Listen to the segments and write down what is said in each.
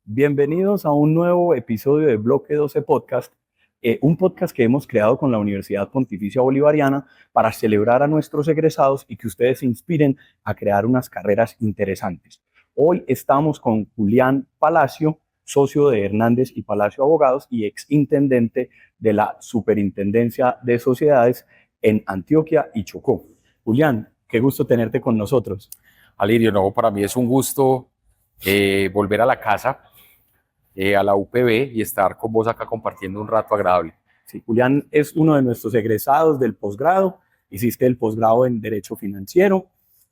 Bienvenidos a un nuevo episodio de Bloque 12 Podcast, un podcast que hemos creado con la Universidad Pontificia Bolivariana para celebrar a nuestros egresados y que ustedes se inspiren a crear unas carreras interesantes. Hoy estamos con Julián Palacio, socio de Hernández y Palacio Abogados y ex intendente de la Superintendencia de Sociedades en Antioquia y Chocó. Julián, qué gusto tenerte con nosotros. Alirio, no, para mí es un gusto volver a la casa, a la UPB y estar con vos acá compartiendo un rato agradable. Sí, Julián es uno de nuestros egresados del posgrado, hiciste el posgrado en Derecho Financiero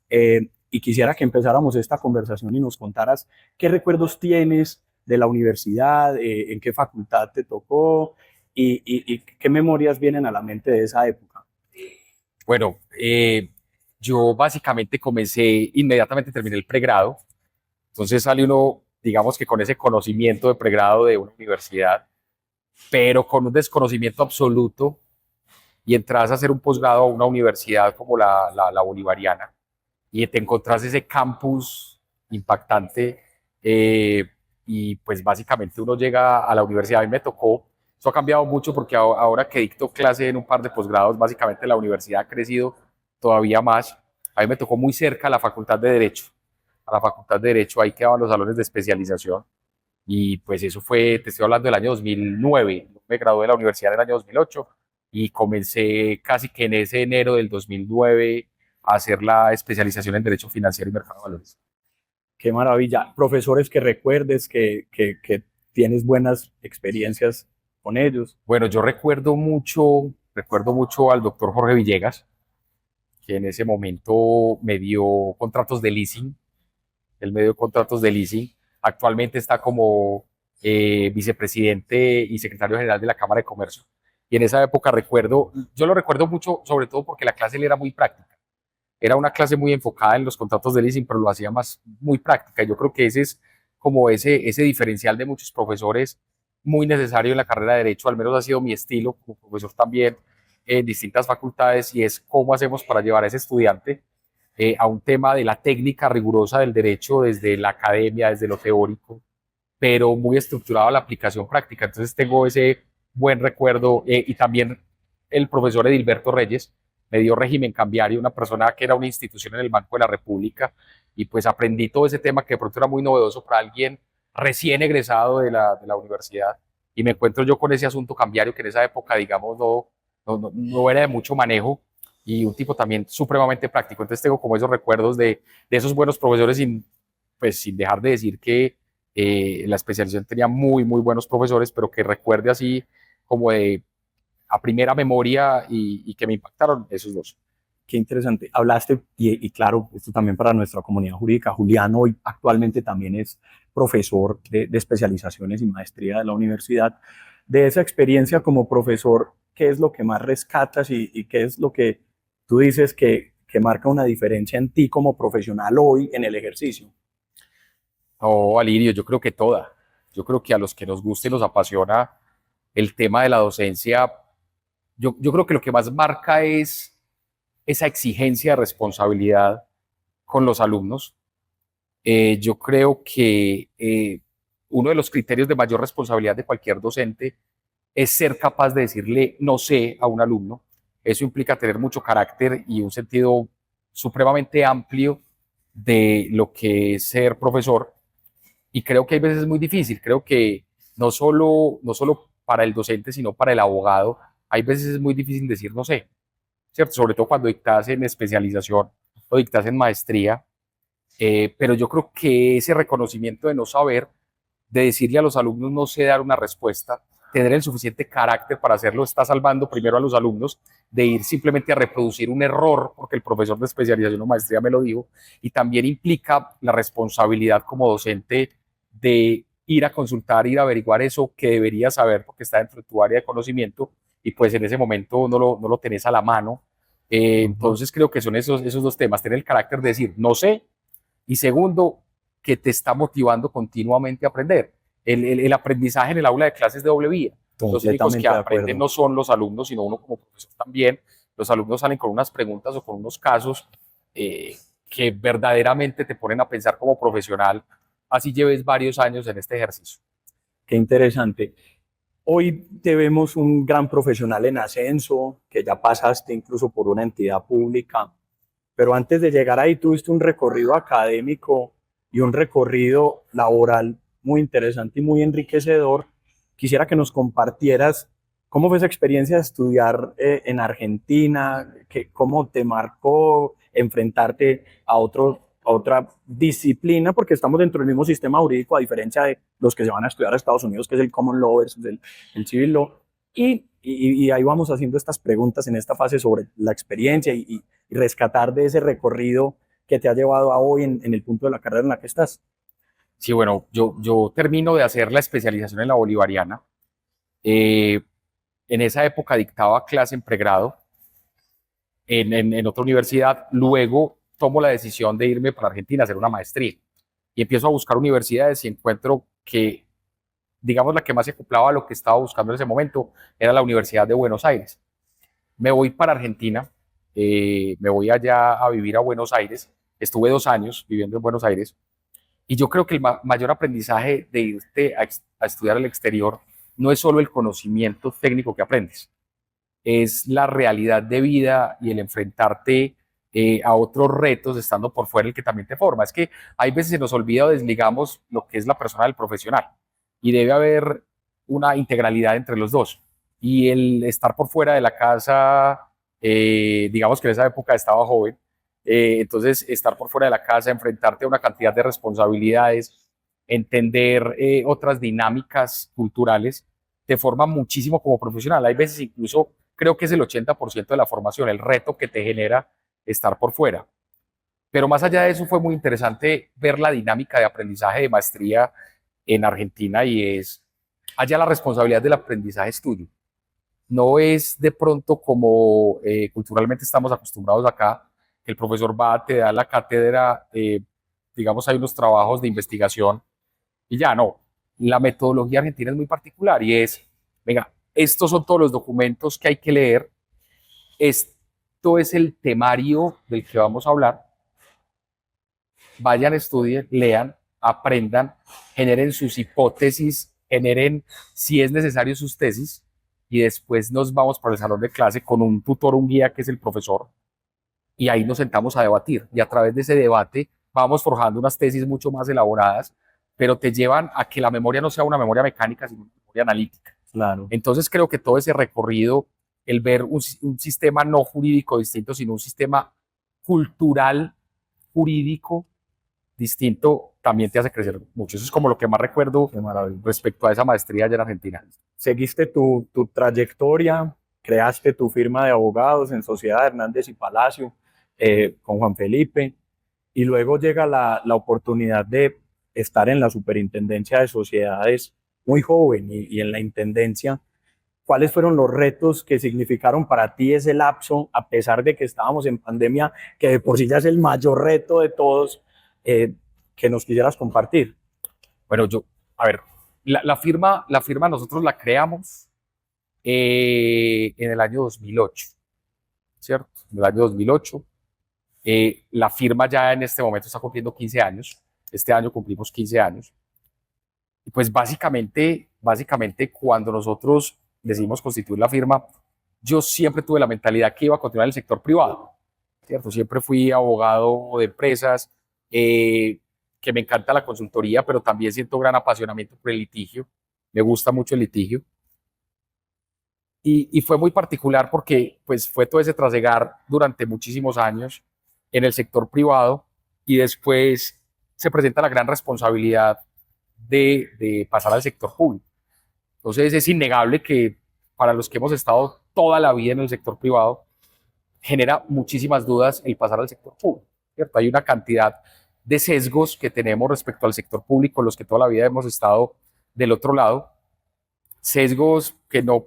y quisiera que empezáramos esta conversación y nos contaras qué recuerdos tienes de la universidad, en qué facultad te tocó y qué memorias vienen a la mente de esa época. Bueno, yo básicamente inmediatamente terminé el pregrado, entonces sale uno, digamos que con ese conocimiento de pregrado de una universidad, pero con un desconocimiento absoluto y entras a hacer un posgrado a una universidad como la Bolivariana y te encontrás ese campus impactante y pues básicamente uno llega a la universidad. A mí me tocó, eso ha cambiado mucho porque ahora que dicto clase en un par de posgrados, básicamente la universidad ha crecido todavía más. A mí me tocó muy cerca la Facultad de Derecho. A la Facultad de Derecho, ahí quedaban los salones de especialización y pues eso fue, te estoy hablando del año 2009, me gradué de la universidad en el año 2008 y comencé casi que en ese enero del 2009 a hacer la especialización en Derecho Financiero y Mercado de Valores. Qué maravilla. Profesores que recuerdes que tienes buenas experiencias con ellos. Bueno, yo recuerdo mucho al doctor Jorge Villegas, que en ese momento me dio contratos de leasing. Él me dio contratos de leasing. Actualmente está como vicepresidente y secretario general de la Cámara de Comercio. Y en esa época yo lo recuerdo mucho, sobre todo porque la clase él era muy práctica. Era una clase muy enfocada en los contratos de leasing, pero lo hacía más muy práctica. Yo creo que ese es como ese diferencial de muchos profesores muy necesario en la carrera de Derecho, al menos ha sido mi estilo como profesor también en distintas facultades, y es cómo hacemos para llevar a ese estudiante a un tema de la técnica rigurosa del derecho desde la academia, desde lo teórico, pero muy estructurado a la aplicación práctica. Entonces tengo ese buen recuerdo y también el profesor Edilberto Reyes me dio régimen cambiario, una persona que era una institución en el Banco de la República, y pues aprendí todo ese tema que de pronto era muy novedoso para alguien recién egresado de la universidad, y me encuentro yo con ese asunto cambiario que en esa época, digamos, no era de mucho manejo, y un tipo también supremamente práctico. Entonces tengo como esos recuerdos de esos buenos profesores, pues sin dejar de decir que la especialización tenía muy, muy buenos profesores, pero que recuerde así como de a primera memoria y que me impactaron esos dos. Qué interesante. Hablaste, y claro, esto también para nuestra comunidad jurídica. Julián hoy actualmente también es profesor de especializaciones y maestría de la universidad. De esa experiencia como profesor, ¿qué es lo que más rescatas y qué es lo que tú dices que marca una diferencia en ti como profesional hoy en el ejercicio? No, Alirio, yo creo que toda. Yo creo que a los que nos gusta y nos apasiona el tema de la docencia, yo creo que lo que más marca es esa exigencia de responsabilidad con los alumnos. Yo creo que uno de los criterios de mayor responsabilidad de cualquier docente es ser capaz de decirle no sé a un alumno. Eso implica tener mucho carácter y un sentido supremamente amplio de lo que es ser profesor. Y creo que hay veces es muy difícil. Creo que no solo para el docente, sino para el abogado, hay veces es muy difícil decir no sé, ¿cierto? Sobre todo cuando dictas en especialización o dictas en maestría. Pero yo creo que ese reconocimiento de no saber, de decirle a los alumnos no sé dar una respuesta, tener el suficiente carácter para hacerlo, está salvando primero a los alumnos de ir simplemente a reproducir un error, porque el profesor de especialización o maestría me lo dijo, y también implica la responsabilidad como docente de ir a consultar, ir a averiguar eso que debería saber porque está dentro de tu área de conocimiento, y pues en ese momento no lo tenés a la mano. Entonces creo que son esos dos temas, tener el carácter de decir no sé, y segundo, que te está motivando continuamente a aprender. El aprendizaje en el aula de clases de doble vía. Los únicos que Completamente de aprenden acuerdo. no son los alumnos, sino uno como profesor también. Los alumnos salen con unas preguntas o con unos casos que verdaderamente te ponen a pensar como profesional así lleves varios años en este ejercicio. Qué interesante. Hoy te vemos un gran profesional en ascenso, que ya pasaste incluso por una entidad pública, pero antes de llegar ahí tuviste un recorrido académico y un recorrido laboral muy interesante y muy enriquecedor. Quisiera que nos compartieras cómo fue esa experiencia de estudiar en Argentina, cómo te marcó enfrentarte a otra disciplina, porque estamos dentro del mismo sistema jurídico, a diferencia de los que se van a estudiar a Estados Unidos, que es el Common Law versus el Civil Law. Y ahí vamos haciendo estas preguntas en esta fase sobre la experiencia y rescatar de ese recorrido que te ha llevado a hoy en el punto de la carrera en la que estás. Sí, bueno, yo termino de hacer la especialización en la bolivariana. En esa época dictaba clase en pregrado en otra universidad. Luego tomo la decisión de irme para Argentina a hacer una maestría. Y empiezo a buscar universidades y encuentro que, digamos, la que más se acoplaba a lo que estaba buscando en ese momento era la Universidad de Buenos Aires. Me voy para Argentina, me voy allá a vivir a Buenos Aires. Estuve 2 años viviendo en Buenos Aires. Y yo creo que el mayor aprendizaje de irte a estudiar al exterior no es solo el conocimiento técnico que aprendes, es la realidad de vida y el enfrentarte a otros retos estando por fuera el que también te forma. Es que hay veces se nos olvida o desligamos lo que es la persona del profesional y debe haber una integralidad entre los dos. Y el estar por fuera de la casa, digamos que en esa época estaba joven, entonces estar por fuera de la casa, enfrentarte a una cantidad de responsabilidades, entender otras dinámicas culturales, te forma muchísimo como profesional. Hay veces incluso creo que es el 80% de la formación, el reto que te genera estar por fuera. Pero más allá de eso fue muy interesante ver la dinámica de aprendizaje de maestría en Argentina y es, allá la responsabilidad del aprendizaje es tuyo. No es de pronto como culturalmente estamos acostumbrados acá, que el profesor va, te da la cátedra, digamos hay unos trabajos de investigación y ya no. La metodología argentina es muy particular y es, venga, estos son todos los documentos que hay que leer, esto es el temario del que vamos a hablar, vayan, estudien, lean, aprendan, generen sus hipótesis, generen, si es necesario, sus tesis, y después nos vamos para el salón de clase con un tutor, un guía que es el profesor, y ahí nos sentamos a debatir, y a través de ese debate vamos forjando unas tesis mucho más elaboradas, pero te llevan a que la memoria no sea una memoria mecánica, sino una memoria analítica. Claro. Entonces creo que todo ese recorrido, el ver un sistema no jurídico distinto, sino un sistema cultural jurídico distinto, también te hace crecer mucho. Eso es como lo que más recuerdo respecto a esa maestría allá en Argentina. Seguiste tu trayectoria, creaste tu firma de abogados en Sociedad Hernández y Palacio con Juan Felipe, y luego llega la oportunidad de estar en la Superintendencia de Sociedades muy joven y en la Intendencia. ¿Cuáles fueron los retos que significaron para ti ese lapso, a pesar de que estábamos en pandemia, que de por sí ya es el mayor reto de todos, que nos quisieras compartir? Bueno, a ver, la firma nosotros la creamos en el año 2008, ¿cierto? En el año 2008. La firma ya en este momento está cumpliendo 15 años. Este año cumplimos 15 años. Y pues básicamente cuando nosotros decidimos constituir la firma, yo siempre tuve la mentalidad que iba a continuar en el sector privado, ¿cierto? Siempre fui abogado de empresas, que me encanta la consultoría, pero también siento gran apasionamiento por el litigio. Me gusta mucho el litigio. Y fue muy particular porque pues, fue todo ese trasegar durante muchísimos años en el sector privado y después se presenta la gran responsabilidad de pasar al sector público. Entonces es innegable que para los que hemos estado toda la vida en el sector privado, genera muchísimas dudas el pasar al sector público, ¿cierto? Hay una cantidad de sesgos que tenemos respecto al sector público, los que toda la vida hemos estado del otro lado, sesgos que no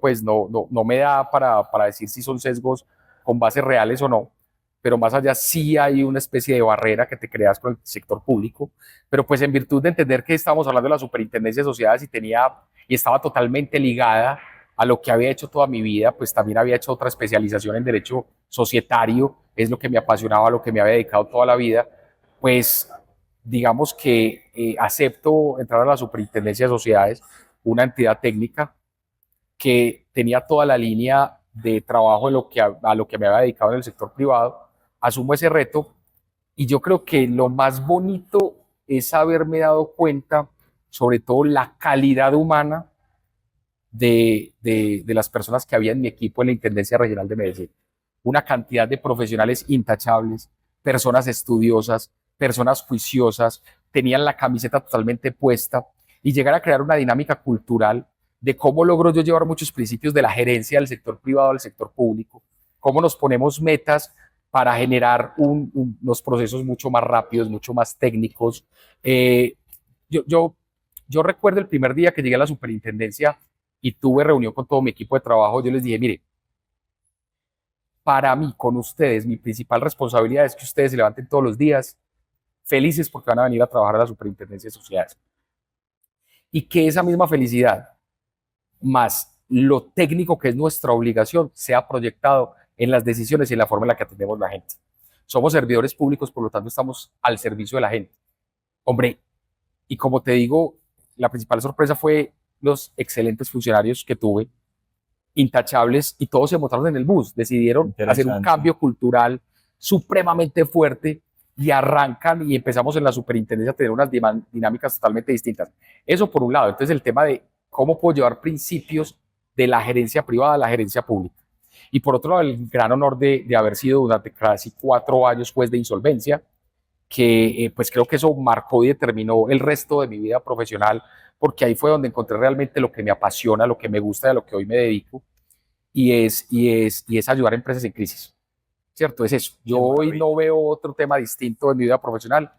me da para decir si son sesgos con bases reales o no, pero más allá sí hay una especie de barrera que te creas con el sector público, pero pues en virtud de entender que estábamos hablando de la Superintendencia de Sociedades y estaba totalmente ligada a lo que había hecho toda mi vida, pues también había hecho otra especialización en derecho societario, es lo que me apasionaba, lo que me había dedicado toda la vida, pues digamos que acepto entrar a la Superintendencia de Sociedades, una entidad técnica que tenía toda la línea de trabajo en a lo que me había dedicado en el sector privado. Asumo ese reto y yo creo que lo más bonito es haberme dado cuenta, sobre todo la calidad humana de las personas que había en mi equipo en la Intendencia Regional de Medellín. Una cantidad de profesionales intachables, personas estudiosas, personas juiciosas, tenían la camiseta totalmente puesta y llegar a crear una dinámica cultural de cómo logro yo llevar muchos principios de la gerencia del sector privado al sector público, cómo nos ponemos metas para generar unos procesos mucho más rápidos, mucho más técnicos. Eh, yo, yo, yo recuerdo el primer día que llegué a la superintendencia y tuve reunión con todo mi equipo de trabajo. Yo les dije, mire, para mí, con ustedes, mi principal responsabilidad es que ustedes se levanten todos los días felices porque van a venir a trabajar a la Superintendencia de Sociedades. Y que esa misma felicidad, más lo técnico que es nuestra obligación, sea proyectado en las decisiones y en la forma en la que atendemos a la gente. Somos servidores públicos, por lo tanto estamos al servicio de la gente. Hombre, y como te digo, la principal sorpresa fue los excelentes funcionarios que tuve, intachables, y todos se montaron en el bus, decidieron hacer un cambio cultural supremamente fuerte y arrancan y empezamos en la superintendencia a tener unas dinámicas totalmente distintas. Eso por un lado. Entonces el tema de cómo puedo llevar principios de la gerencia privada a la gerencia pública. Y por otro lado, el gran honor de haber sido durante casi 4 años juez de insolvencia, que pues creo que eso marcó y determinó el resto de mi vida profesional, porque ahí fue donde encontré realmente lo que me apasiona, lo que me gusta, de lo que hoy me dedico, y es ayudar a empresas en crisis. ¿Cierto? Es eso. Yo hoy no veo otro tema distinto en mi vida profesional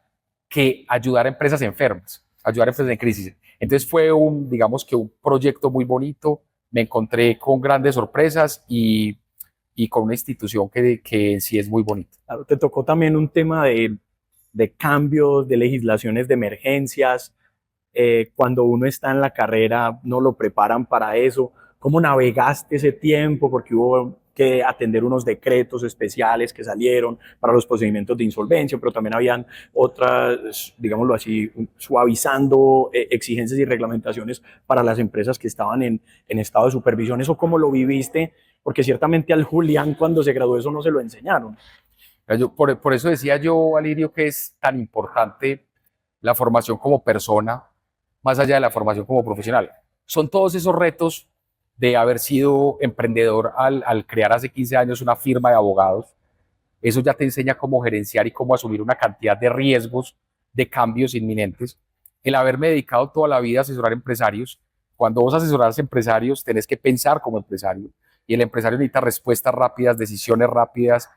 que ayudar a empresas enfermas, ayudar a empresas en crisis. Entonces fue digamos que un proyecto muy bonito, me encontré con grandes sorpresas y con una institución que en sí es muy bonita. Claro, te tocó también un tema de cambios, de legislaciones de emergencias. Cuando uno está en la carrera no lo preparan para eso. ¿Cómo navegaste ese tiempo? Porque hubo que atender unos decretos especiales que salieron para los procedimientos de insolvencia, pero también habían otras, digámoslo así, suavizando exigencias y reglamentaciones para las empresas que estaban en estado de supervisión. ¿Eso cómo lo viviste? Porque ciertamente al Julián cuando se graduó eso no se lo enseñaron. Por eso decía yo, Alirio, que es tan importante la formación como persona, más allá de la formación como profesional. Son todos esos retos de haber sido emprendedor al crear hace 15 años una firma de abogados. Eso ya te enseña cómo gerenciar y cómo asumir una cantidad de riesgos, de cambios inminentes. El haberme dedicado toda la vida a asesorar empresarios. Cuando vos asesoras empresarios, tenés que pensar como empresario. Y el empresario necesita respuestas rápidas, decisiones rápidas,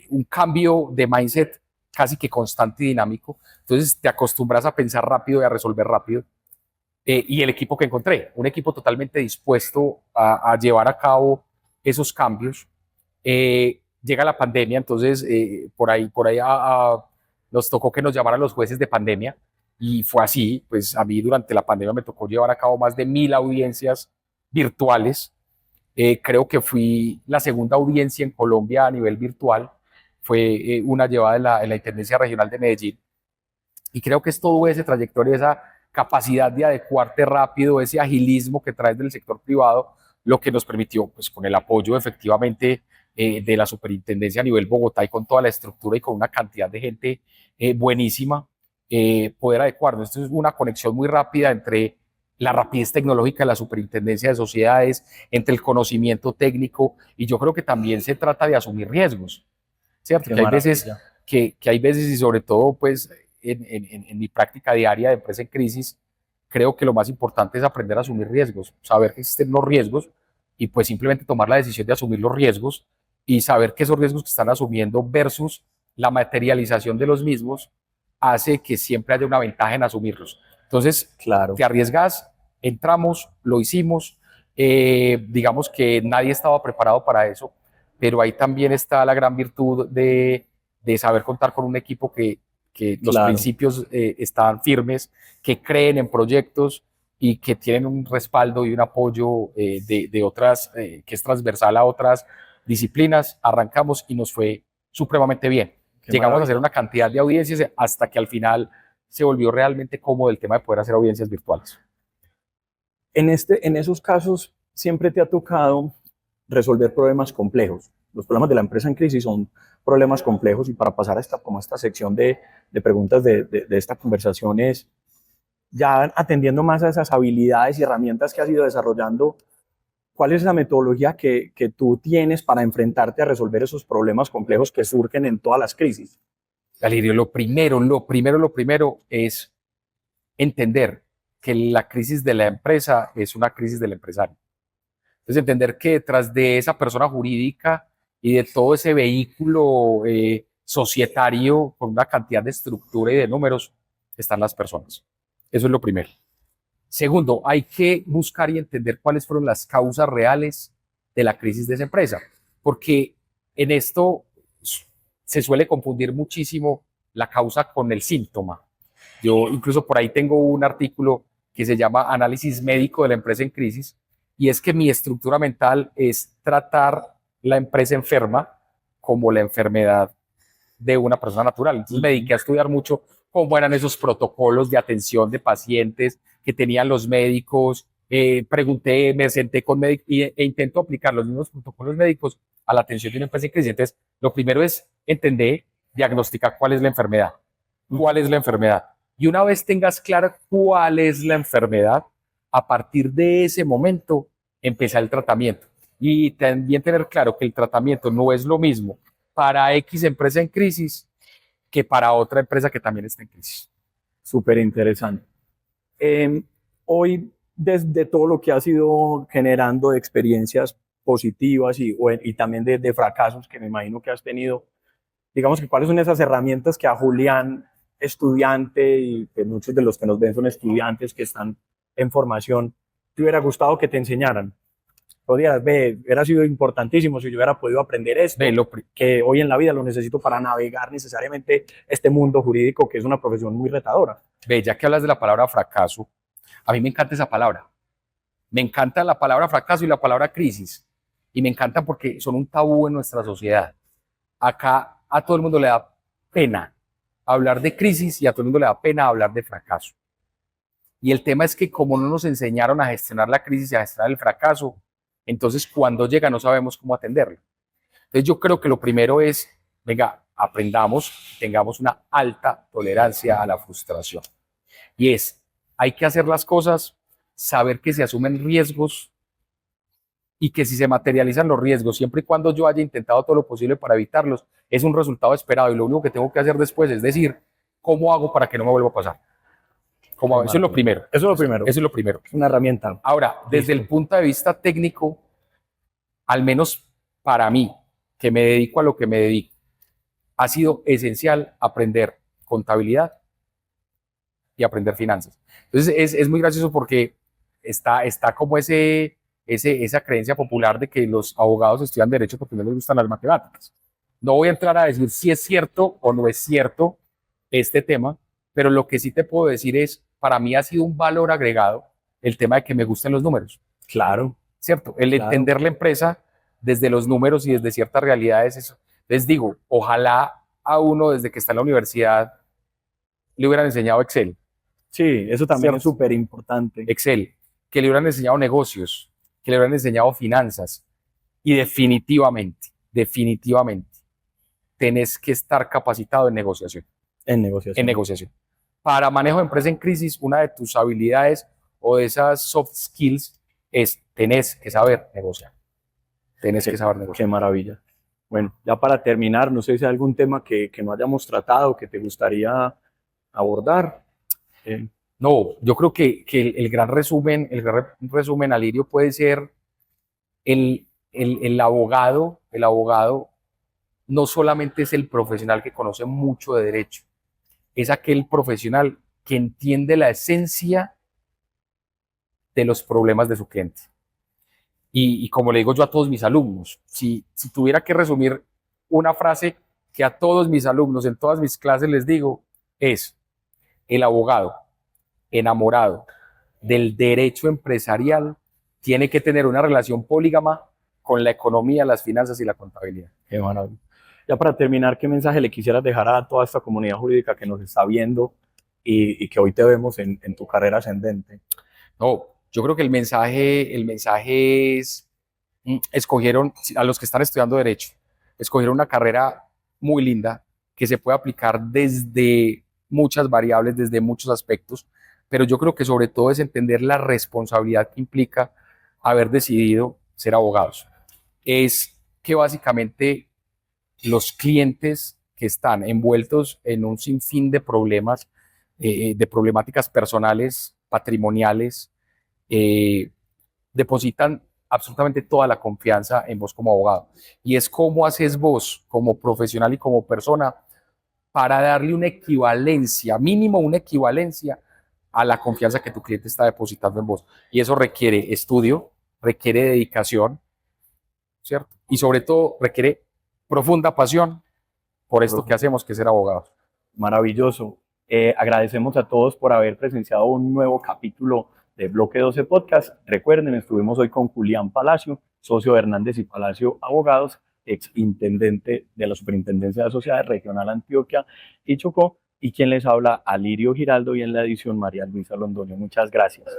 un cambio de mindset casi que constante y dinámico. Entonces te acostumbras a pensar rápido y a resolver rápido. Y el equipo que encontré, un equipo totalmente dispuesto a llevar a cabo esos cambios. Llega la pandemia, entonces por ahí nos tocó que nos llamaran los jueces de pandemia, y fue así. Pues a mí durante la pandemia me tocó llevar a cabo más de 1000 audiencias virtuales. Creo que fui la segunda audiencia en Colombia a nivel virtual, fue una llevada en la Intendencia Regional de Medellín, y creo que es todo ese trayectoria, esa capacidad de adecuarte rápido, ese agilismo que traes del sector privado, lo que nos permitió, pues con el apoyo efectivamente de la superintendencia a nivel Bogotá y con toda la estructura y con una cantidad de gente buenísima, poder adecuarnos. Esto es una conexión muy rápida entre la rapidez tecnológica de la superintendencia de sociedades, entre el conocimiento técnico, y yo creo que también se trata de asumir riesgos, ¿cierto? Que hay veces, y sobre todo pues en mi práctica diaria de empresa en crisis, creo que lo más importante es aprender a asumir riesgos, saber que existen los riesgos y pues simplemente tomar la decisión de asumir los riesgos y saber que esos riesgos que están asumiendo versus la materialización de los mismos hace que siempre haya una ventaja en asumirlos. Entonces, claro, te arriesgas, entramos, lo hicimos, digamos que nadie estaba preparado para eso, pero ahí también está la gran virtud de saber contar con un equipo que los principios están firmes, que creen en proyectos y que tienen un respaldo y un apoyo de otras, que es transversal a otras disciplinas. Arrancamos y nos fue supremamente bien. Llegamos a hacer una cantidad de audiencias hasta que al final se volvió realmente cómodo el tema de poder hacer audiencias virtuales. En esos casos, siempre te ha tocado resolver problemas complejos. Los problemas de la empresa en crisis son problemas complejos y para pasar a esta sección de preguntas de esta conversación es, ya atendiendo más a esas habilidades y herramientas que has ido desarrollando, ¿cuál es la metodología que tú tienes para enfrentarte a resolver esos problemas complejos que surgen en todas las crisis? Galirio, lo primero es entender que la crisis de la empresa es una crisis del empresario. Entonces, entender que detrás de esa persona jurídica y de todo ese vehículo societario con una cantidad de estructura y de números están las personas. Eso es lo primero. Segundo, hay que buscar y entender cuáles fueron las causas reales de la crisis de esa empresa, porque en esto se suele confundir muchísimo la causa con el síntoma. Yo incluso por ahí tengo un artículo que se llama Análisis médico de la empresa en crisis, y es que mi estructura mental es tratar la empresa enferma como la enfermedad de una persona natural. Entonces me dediqué a estudiar mucho cómo eran esos protocolos de atención de pacientes que tenían los médicos. Pregunté, me senté con médicos e intento aplicar los mismos protocolos médicos a la atención de una empresa en crisis. Entonces, lo primero es entender, diagnosticar cuál es la enfermedad. ¿Cuál es la enfermedad? Y una vez tengas claro cuál es la enfermedad, a partir de ese momento empezar el tratamiento. Y también tener claro que el tratamiento no es lo mismo para X empresa en crisis que para otra empresa que también está en crisis. Súper interesante. Hoy, desde todo lo que has ido generando de experiencias positivas y también de fracasos que me imagino que has tenido, digamos que cuáles son esas herramientas que a Julián, estudiante, y que muchos de los que nos ven son estudiantes que están en formación, te hubiera gustado que te enseñaran. Podrías ver, hubiera sido importantísimo si yo hubiera podido aprender esto, que hoy en la vida lo necesito para navegar necesariamente este mundo jurídico, que es una profesión muy retadora. Ve, ya que hablas de la palabra fracaso, a mí me encanta esa palabra. Me encanta la palabra fracaso y la palabra crisis. Y me encanta porque son un tabú en nuestra sociedad. Acá a todo el mundo le da pena hablar de crisis y a todo el mundo le da pena hablar de fracaso. Y el tema es que como no nos enseñaron a gestionar la crisis y a gestionar el fracaso, entonces cuando llega no sabemos cómo atenderlo. Entonces yo creo que lo primero es, venga, aprendamos, tengamos una alta tolerancia a la frustración. Y hay que hacer las cosas, saber que se asumen riesgos y que si se materializan los riesgos, siempre y cuando yo haya intentado todo lo posible para evitarlos, es un resultado esperado y lo único que tengo que hacer después es decir, ¿cómo hago para que no me vuelva a pasar? Eso es lo primero. Eso es lo primero. Eso es lo primero. Una herramienta. Ahora, desde el punto de vista técnico, al menos para mí, que me dedico a lo que me dedico, ha sido esencial aprender contabilidad y aprender finanzas. Entonces es muy gracioso porque está como esa creencia popular de que los abogados estudian derecho porque no les gustan las matemáticas. No voy a entrar a decir si es cierto o no es cierto este tema, pero lo que sí te puedo decir es, para mí ha sido un valor agregado el tema de que me gusten los números. Claro. ¿Cierto? El entender la empresa desde los números y desde ciertas realidades. Eso. Les digo, ojalá a uno desde que está en la universidad le hubieran enseñado Excel. Sí, eso también es súper importante. Excel, que le hubieran enseñado negocios, que le hubieran enseñado finanzas. Y definitivamente, tenés que estar capacitado en negociación. En negociación. En negociación. Para manejo de empresa en crisis, una de tus habilidades o de esas soft skills es tenés que saber negociar. Tenés que saber negociar. Qué maravilla. Bueno, ya para terminar, no sé si hay algún tema que no hayamos tratado, que te gustaría abordar. No, yo creo que el gran resumen, Alirio, puede ser el abogado. El abogado no solamente es el profesional que conoce mucho de derecho, es aquel profesional que entiende la esencia de los problemas de su cliente. Y como le digo yo a todos mis alumnos, si tuviera que resumir una frase que a todos mis alumnos en todas mis clases les digo, es: el abogado enamorado del derecho empresarial tiene que tener una relación polígama con la economía, las finanzas y la contabilidad. Qué maravilla. Ya para terminar, ¿qué mensaje le quisieras dejar a toda esta comunidad jurídica que nos está viendo y que hoy te vemos en tu carrera ascendente. No, yo creo que el mensaje es, escogieron, a los que están estudiando Derecho, escogieron una carrera muy linda que se puede aplicar desde muchas variables, desde muchos aspectos, pero yo creo que sobre todo es entender la responsabilidad que implica haber decidido ser abogados. Es que básicamente los clientes que están envueltos en un sinfín de problemas, de problemáticas personales, patrimoniales, eh, depositan absolutamente toda la confianza en vos como abogado. Y es cómo haces vos como profesional y como persona para darle una equivalencia, mínimo una equivalencia a la confianza que tu cliente está depositando en vos. Y eso requiere estudio, requiere dedicación, ¿cierto? Y sobre todo requiere profunda pasión por esto que hacemos, que es ser abogados. Maravilloso. Agradecemos a todos por haber presenciado un nuevo capítulo de Bloque 12 Podcast. Recuerden, estuvimos hoy con Julián Palacio, socio de Hernández y Palacio Abogados, ex intendente de la Superintendencia de Sociedades Regional Antioquia y Chocó, y quien les habla, Alirio Giraldo, y en la edición María Luisa Londoño. Muchas gracias.